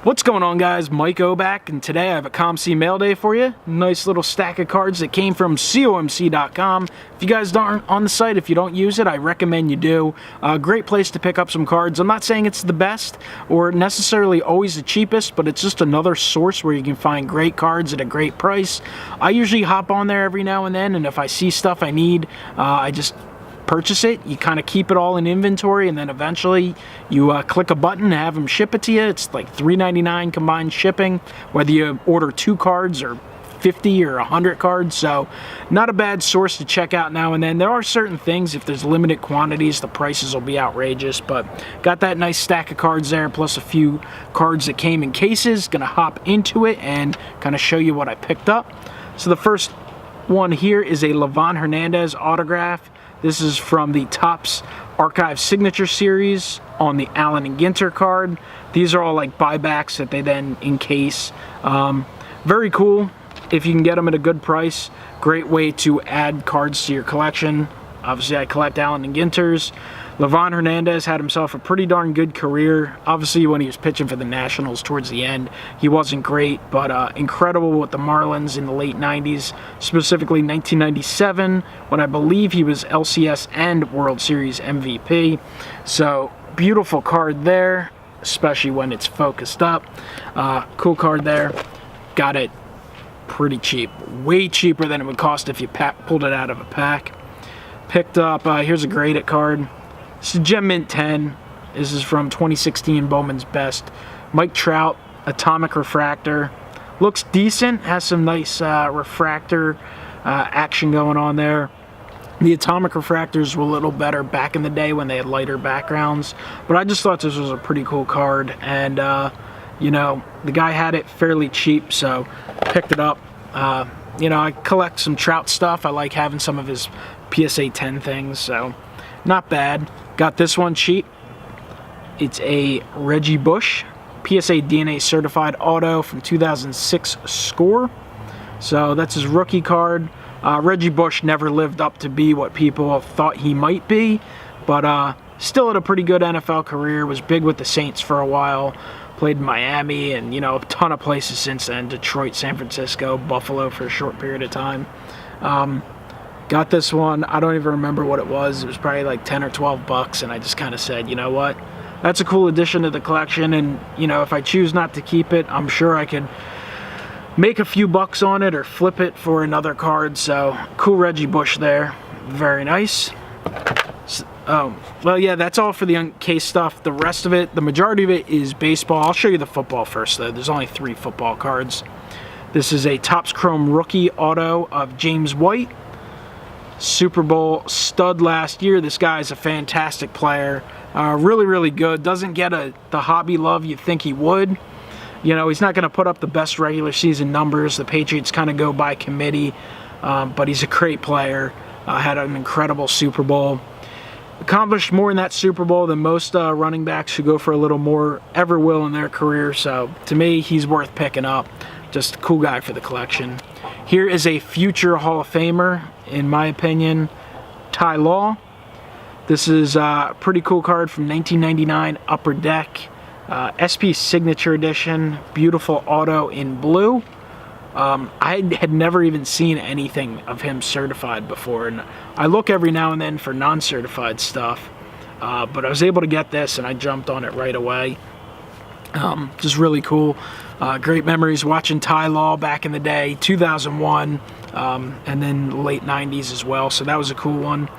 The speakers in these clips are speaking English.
What's going on, guys? Mike O back, and today I have a COMC mail day for you. Nice little stack of cards that came from COMC.com. If you guys aren't on the site, if you don't use it, I recommend you do. Great place to pick up some cards. I'm not saying it's the best or necessarily always the cheapest, but it's just another source where you can find great cards at a great price. I usually hop on there every now and then, and if I see stuff I need, I just purchase it. You kind of keep it all in inventory, and then eventually you click a button and have them ship it to you. It's like $3.99 combined shipping, whether you order 2 cards or 50 or 100 cards. So not a bad source to check out now and then. There are certain things, if there's limited quantities, the prices will be outrageous, but got that nice stack of cards there, plus a few cards that came in cases. Gonna hop into it and kind of show you what I picked up. So the first one here is a Liván Hernández autograph. This is from the Topps Archive Signature Series on the Allen and Ginter card. These are all like buybacks that they then encase. Very cool if you can get them at a good price. Great way to add cards to your collection. Obviously, I collect Allen and Ginters. Liván Hernández had himself a pretty darn good career. Obviously, when he was pitching for the Nationals towards the end, he wasn't great, but incredible with the Marlins in the late 90s, specifically 1997, when I believe he was LCS and World Series MVP. So, beautiful card there, especially when it's focused up. Cool card there. Got it pretty cheap. Way cheaper than it would cost if you pulled it out of a pack. Picked up, here's a graded card. This is Gem Mint 10. This is from 2016 Bowman's Best. Mike Trout, Atomic Refractor. Looks decent, has some nice refractor action going on there. The Atomic Refractors were a little better back in the day when they had lighter backgrounds, but I just thought this was a pretty cool card, and you know, the guy had it fairly cheap, so picked it up. You know, I collect some Trout stuff. I like having some of his PSA 10 things, so not bad. Got this one cheap. It's a Reggie Bush PSA DNA certified auto from 2006 score. So that's his rookie card. Reggie Bush never lived up to be what people thought he might be, but still had a pretty good NFL career. Was big with the Saints for a while. Played in Miami and, you know, a ton of places since then. Detroit, San Francisco, Buffalo for a short period of time. Got this one. I don't even remember what it was. It was probably like 10 or 12 bucks, and I just kind of said, you know what? That's a cool addition to the collection, and, you know, if I choose not to keep it, I'm sure I could make a few bucks on it or flip it for another card. So, cool Reggie Bush there. Very nice. Oh, well, yeah, that's all for the uncased stuff. The rest of it, the majority of it is baseball. I'll show you the football first, though. There's only 3 football cards. This is a Topps Chrome rookie auto of James White. Super Bowl stud last year. This guy is a fantastic player. Really, really good. Doesn't get the hobby love you think he would. You know, he's not going to put up the best regular season numbers. The Patriots kind of go by committee, but he's a great player. Had an incredible Super Bowl. Accomplished more in that Super Bowl than most running backs who go for a little more ever will in their career. So, to me, he's worth picking up. Just a cool guy for the collection. Here is a future Hall of Famer, in my opinion, Ty Law. This is a pretty cool card from 1999 Upper Deck. SP Signature Edition. Beautiful auto in blue. I had never even seen anything of him certified before, and I look every now and then for non-certified stuff, but I was able to get this, and I jumped on it right away. Just really cool. Great memories watching Ty Law back in the day, 2001, and then late 90s as well, so that was a cool one.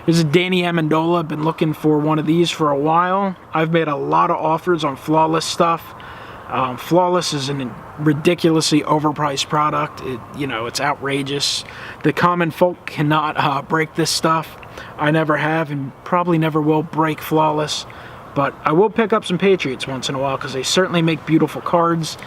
Here's a Danny Amendola. I've been looking for one of these for a while. I've made a lot of offers on Flawless stuff. Flawless is a ridiculously overpriced product. You know, it's outrageous. The common folk cannot break this stuff. I never have and probably never will break Flawless. But I will pick up some Patriots once in a while because they certainly make beautiful cards.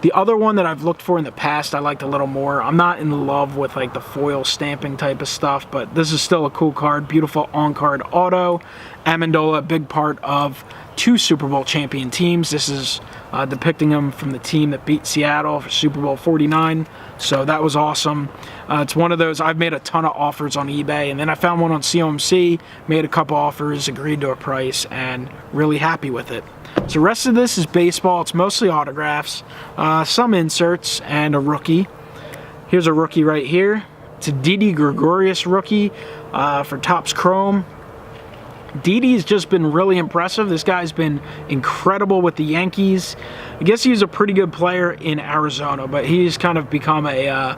The other one that I've looked for in the past I liked a little more. I'm not in love with like the foil stamping type of stuff, but this is still a cool card. Beautiful on-card auto. Amendola, a big part of 2 Super Bowl champion teams. This is depicting him from the team that beat Seattle for Super Bowl 49. So that was awesome. It's one of those, I've made a ton of offers on eBay, and then I found one on COMC, made a couple offers, agreed to a price, and really happy with it. So the rest of this is baseball. It's mostly autographs, some inserts, and a rookie. Here's a rookie right here. It's a Didi Gregorius rookie for Topps Chrome. Didi's just been really impressive. This guy's been incredible with the Yankees. I guess he was a pretty good player in Arizona, but he's kind of become a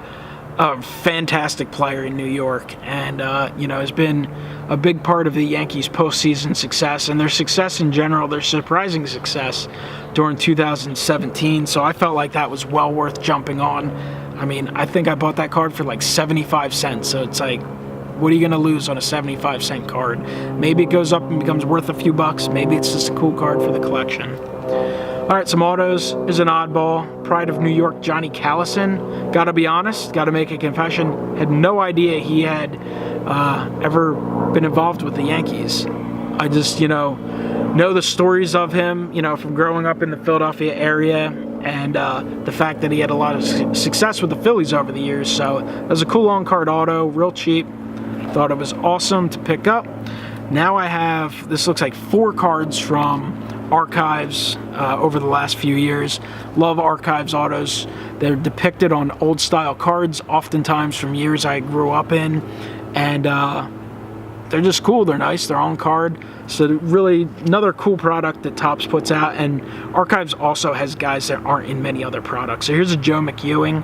fantastic player in New York, and you know, has been a big part of the Yankees' postseason success and their success in general, their surprising success during 2017. So I felt like that was well worth jumping on. I mean, I think I bought that card for like 75 cents, so it's like, what are you going to lose on a 75-cent card? Maybe it goes up and becomes worth a few bucks. Maybe it's just a cool card for the collection. All right, some autos. Is an oddball. Pride of New York, Johnny Callison. Gotta be honest, gotta make a confession. Had no idea he had ever been involved with the Yankees. I just, you know the stories of him, you know, from growing up in the Philadelphia area, and the fact that he had a lot of success with the Phillies over the years. So it was a cool on-card auto, real cheap. Thought it was awesome to pick up. Now I have, this looks like 4 cards from Archives over the last few years. Love Archives autos. They're depicted on old style cards, oftentimes from years I grew up in, and they're just cool. They're nice. They're on card. So really another cool product that Topps puts out, and Archives also has guys that aren't in many other products. So here's a Joe McEwing.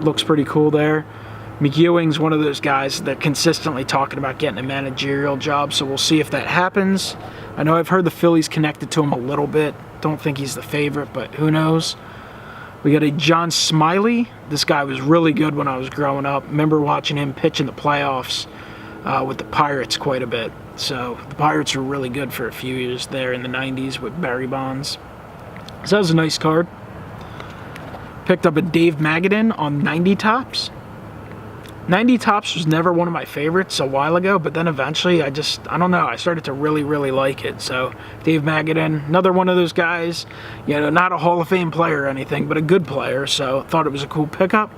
Looks pretty cool there. McEwing's one of those guys that consistently talking about getting a managerial job, so we'll see if that happens. I know I've heard the Phillies connected to him a little bit. Don't think he's the favorite, but who knows. We got a John Smiley. This guy was really good when I was growing up. Remember watching him pitch in the playoffs with the Pirates quite a bit. So the Pirates were really good for a few years there in the 90s with Barry Bonds. So that was a nice card. Picked up a Dave Magadan on 90 Topps. 90 Topps was never one of my favorites a while ago, but then eventually I don't know, I started to really, really like it. So Dave Magadan, another one of those guys, you know, not a Hall of Fame player or anything, but a good player, so thought it was a cool pickup.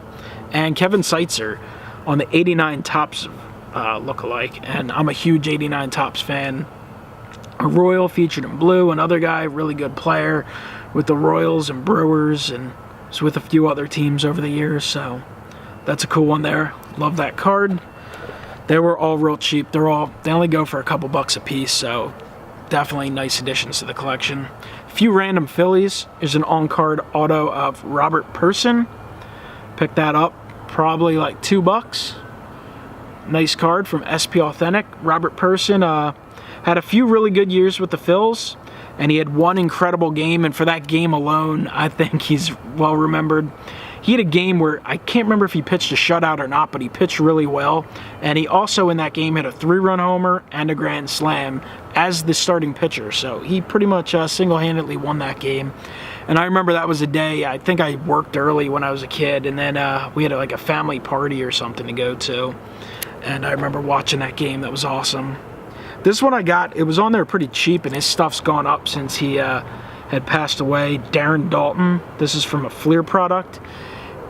And Kevin Seitzer on the 89 Topps lookalike, and I'm a huge 89 Topps fan. A Royal featured in blue, another guy, really good player with the Royals and Brewers, and was with a few other teams over the years, so that's a cool one there. Love that card. They were all real cheap. They only go for a couple bucks a piece, so definitely nice additions to the collection. A few random Phillies. There's an on-card auto of Robert Person. Picked that up, probably like $2. Nice card from SP Authentic. Robert Person had a few really good years with the Phils, and he had one incredible game, and for that game alone, I think he's well remembered. He had a game where, I can't remember if he pitched a shutout or not, but he pitched really well. And he also, in that game, hit a 3-run homer and a grand slam as the starting pitcher. So he pretty much single-handedly won that game. And I remember that was a day, I think I worked early when I was a kid, and then we had like a family party or something to go to. And I remember watching that game. That was awesome. This one I got, it was on there pretty cheap, and his stuff's gone up since he had passed away. Darren Daulton. This is from a Fleer product.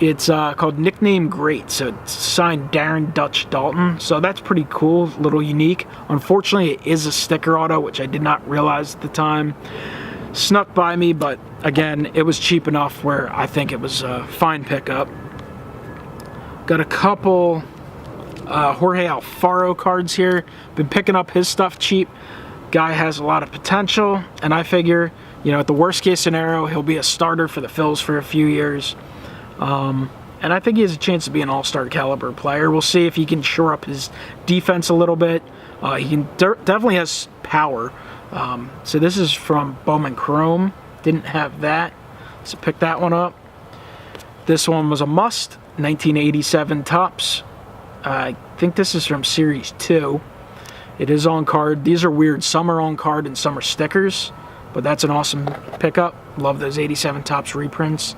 It's called Nickname Great, so it's signed Darren Dutch Daulton, so that's pretty cool, a little unique. Unfortunately, it is a sticker auto, which I did not realize at the time. Snuck by me, but again, it was cheap enough where I think it was a fine pickup. Got a couple Jorge Alfaro cards here. Been picking up his stuff cheap. Guy has a lot of potential, and I figure, you know, at the worst case scenario, he'll be a starter for the Phils for a few years. And I think he has a chance to be an all-star caliber player. We'll see if he can shore up his defense a little bit. He can definitely has power. So this is from Bowman Chrome. Didn't have that, so pick that one up. This one was a must. 1987 Topps. I think this is from Series 2. It is on card. These are weird. Some are on card and some are stickers, but that's an awesome pickup. Love those 87 Topps reprints.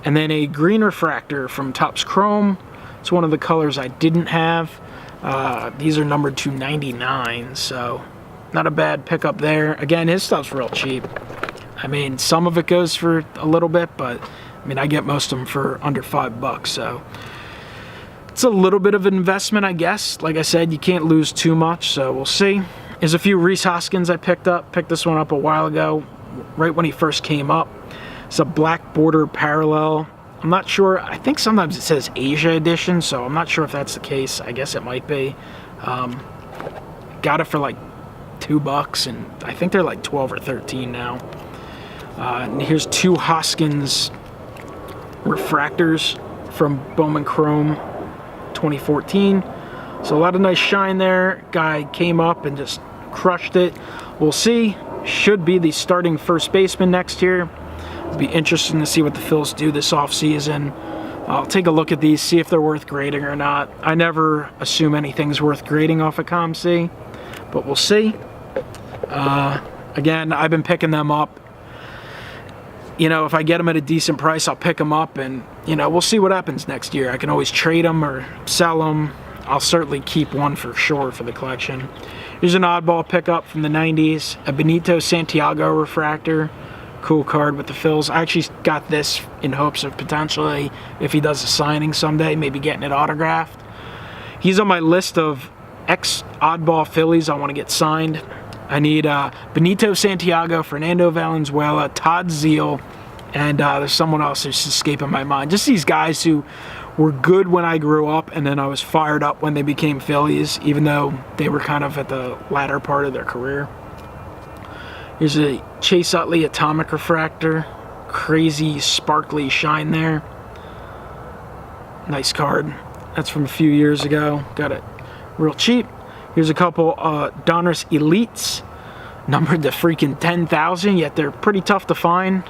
And then a green refractor from Topps Chrome. It's one of the colors I didn't have. These are numbered to 99, so not a bad pickup there. Again, his stuff's real cheap. I mean, some of it goes for a little bit, but I mean, I get most of them for under $5, so it's a little bit of an investment, I guess. Like I said, you can't lose too much, so we'll see. There's a few Rhys Hoskins I picked up. Picked this one up a while ago. right when he first came up. It's a black border parallel. I'm not sure. I think sometimes it says Asia edition, so I'm not sure if that's the case. I guess it might be. Got it for like $2, and I think they're like 12 or 13 now. And here's 2 Hoskins refractors from Bowman Chrome 2014. So a lot of nice shine there. Guy came up and just crushed it. We'll see. Should be the starting first baseman next year. It'll be interesting to see what the Phils do this offseason. I'll take a look at these, see if they're worth grading or not. I never assume anything's worth grading off of COMC, but we'll see. Again, I've been picking them up. You know, if I get them at a decent price, I'll pick them up, and, you know, we'll see what happens next year. I can always trade them or sell them. I'll certainly keep one for sure for the collection. Here's an oddball pickup from the 90s, a Benito Santiago refractor. Cool card with the Phils. I actually got this in hopes of potentially, if he does a signing someday, maybe getting it autographed. He's on my list of ex-oddball Phillies I want to get signed. I need Benito Santiago, Fernando Valenzuela, Todd Zeile, and there's someone else who's escaping my mind. Just these guys who were good when I grew up, and then I was fired up when they became Phillies, even though they were kind of at the latter part of their career. Here's a Chase Utley Atomic Refractor. Crazy sparkly shine there. Nice card. That's from a few years ago. Got it real cheap. Here's a couple Donruss Elites, numbered to freaking 10,000, yet they're pretty tough to find.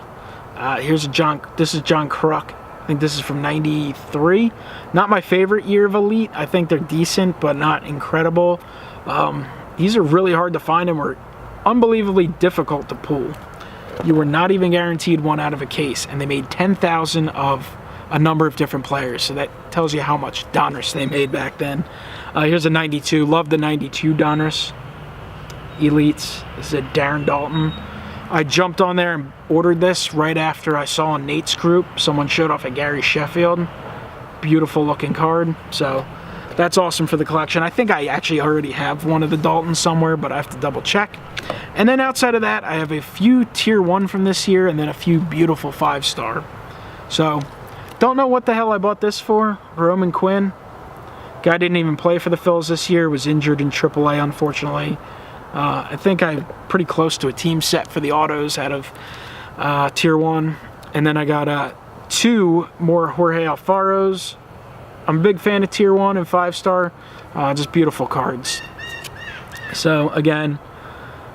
Here's a this is John Kruk. I think this is from 93. Not my favorite year of Elite. I think they're decent, but not incredible. These are really hard to find and were unbelievably difficult to pull. You were not even guaranteed one out of a case, and they made 10,000 of a number of different players, so that tells you how much Donruss they made back then. Here's a 92. Love the 92 Donruss Elites. This is a Darren Daulton. I jumped on there and ordered this right after I saw in Nate's group someone showed off a Gary Sheffield. Beautiful looking card. So that's awesome for the collection. I think I actually already have one of the Daultons somewhere, but I have to double check. And then outside of that, I have a few tier 1 from this year and then a few beautiful 5-star. So don't know what the hell I bought this for. Roman Quinn. Guy didn't even play for the Phils this year. Was injured in AAA, unfortunately. I think I'm pretty close to a team set for the autos out of tier 1. And then I got 2 more Jorge Alfaros. I'm a big fan of tier 1 and 5-star. Just beautiful cards. So again,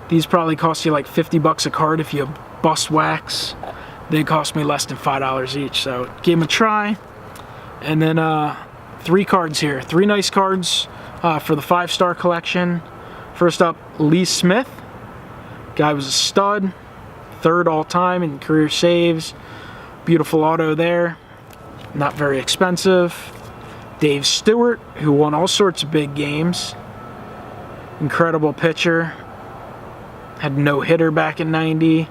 these probably cost you like $50 a card if you bust wax. They cost me less than $5 each. So give them a try. And then 3 cards here. 3 nice cards for the 5-star collection. First up, Lee Smith. Guy was a stud. 3rd all-time in career saves. Beautiful auto there. Not very expensive. Dave Stewart, who won all sorts of big games. Incredible pitcher. Had no hitter back in 90.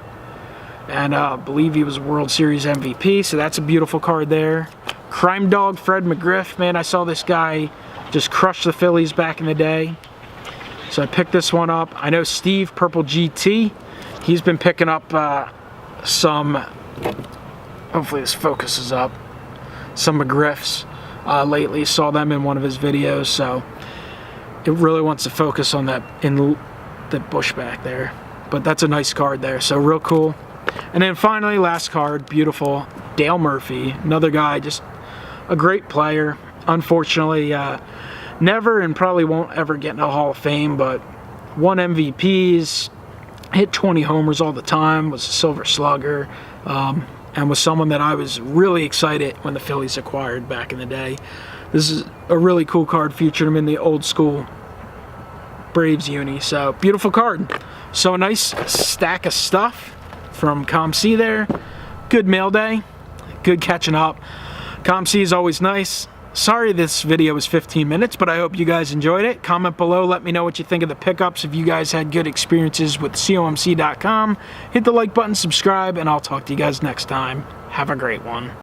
And I believe he was a World Series MVP, so that's a beautiful card there. Crime Dog Fred McGriff. Man, I saw this guy just crush the Phillies back in the day. So I picked this one up. I know Steve, Purple GT, he's been picking up some, hopefully this focuses up, some McGriffs lately. Saw them in one of his videos, so it really wants to focus on that in the bush back there. But that's a nice card there, so real cool. And then finally, last card, beautiful, Dale Murphy, another guy, just a great player. Unfortunately, never and probably won't ever get into the Hall of Fame, but won MVPs, hit 20 homers all the time, was a Silver Slugger, and was someone that I was really excited when the Phillies acquired back in the day. This is a really cool card, featured him in the old school Braves uni, so beautiful card. So a nice stack of stuff from COMC there. Good mail day, good catching up. COMC is always nice. Sorry this video was 15 minutes, but I hope you guys enjoyed it. Comment below, let me know what you think of the pickups, if you guys had good experiences with COMC.com. Hit the like button, subscribe, and I'll talk to you guys next time. Have a great one.